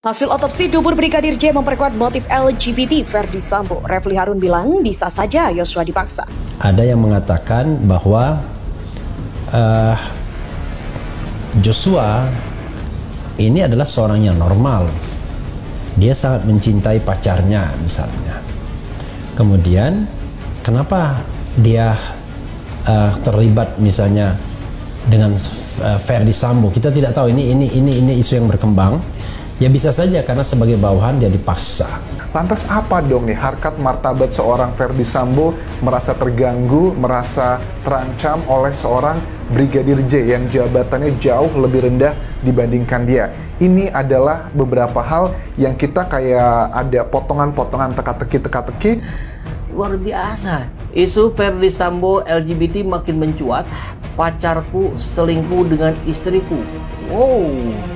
Hasil otopsi dubur Brigadir J memperkuat motif LGBT Ferdi Sambo. Refli Harun bilang bisa saja Yosua dipaksa. Ada yang mengatakan bahwa Joshua ini adalah seorang yang normal. Dia sangat mencintai pacarnya misalnya. Kemudian kenapa dia terlibat misalnya dengan Ferdi Sambo? Kita tidak tahu, ini isu yang berkembang. Ya bisa saja karena sebagai bawahan dia dipaksa. Lantas apa dong nih harkat martabat seorang Ferdi Sambo merasa terganggu, merasa terancam oleh seorang Brigadir J yang jabatannya jauh lebih rendah dibandingkan dia? Ini adalah beberapa hal yang kita kayak ada potongan-potongan teka-teki. Luar biasa. Isu Ferdi Sambo LGBT makin mencuat. Pacarku selingkuh dengan istriku. Wow,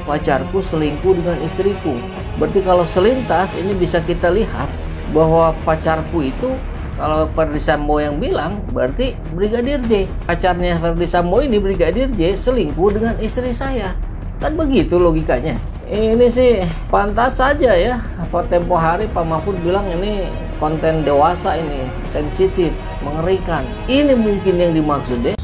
pacarku selingkuh dengan istriku. Berarti kalau selintas ini bisa kita lihat bahwa pacarku itu, kalau Ferdi Sambo yang bilang, berarti Brigadir J. Pacarnya Ferdi Sambo ini, Brigadir J, selingkuh dengan istri saya. Kan begitu logikanya. Ini sih pantas saja ya. Tempo hari Pak Mahfud bilang ini konten dewasa, ini sensitif, mengerikan. Ini mungkin yang dimaksud ya.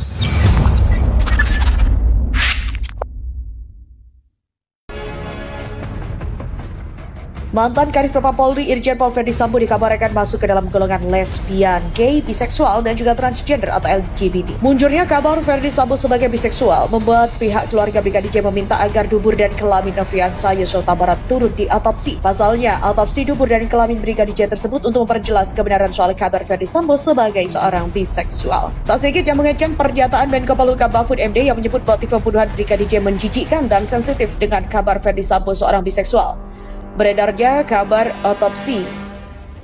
Mantan Kadif Propam Polri Irjen Pol Ferdi Sambo dikabarkan masuk ke dalam golongan lesbian, gay, biseksual, dan juga transgender atau LGBT. Munculnya kabar Ferdi Sambo sebagai biseksual membuat pihak keluarga Brigadir J meminta agar dubur dan kelamin Nofriansah Yosua Huta Barat turut diotopsi. Pasalnya, otopsi dubur dan kelamin Brigadir J tersebut untuk memperjelas kebenaran soal kabar Ferdi Sambo sebagai seorang biseksual. Tak sedikit yang mengaitkan pernyataan Menko Polhukam Mahfud MD yang menyebut motif pembunuhan Brigadir J menjijikkan dan sensitif dengan kabar Ferdi Sambo seorang biseksual. Beredarnya kabar otopsi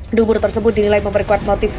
dubur tersebut dinilai memperkuat motif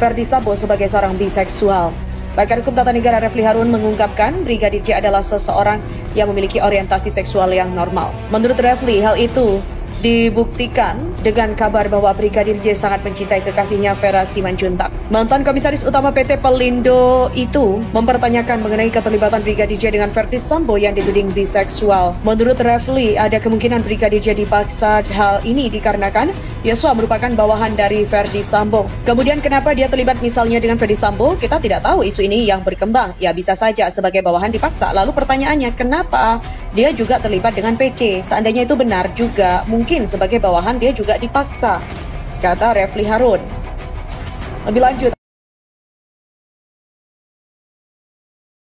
Ferdi Sambo sebagai seorang biseksual. Pakar Hukum Tata Negara Refli Harun mengungkapkan Brigadir J adalah seseorang yang memiliki orientasi seksual yang normal. Menurut Refli, hal itu dibuktikan dengan kabar bahwa Brigadir J sangat mencintai kekasihnya Vera Simanjuntak. Mantan Komisaris Utama PT Pelindo itu mempertanyakan mengenai keterlibatan Brigadir J dengan Ferdi Sambo yang dituding biseksual. Menurut Refli, ada kemungkinan Brigadir J dipaksa. Hal ini dikarenakan Yosua merupakan bawahan dari Ferdi Sambo. Kemudian kenapa dia terlibat misalnya dengan Ferdi Sambo? Kita tidak tahu, isu ini yang berkembang. Ya bisa saja sebagai bawahan dipaksa. Lalu pertanyaannya, kenapa dia juga terlibat dengan PC? Seandainya itu benar juga, mungkin sebagai bawahan dia juga dipaksa, kata Refli Harun. Lebih lanjut,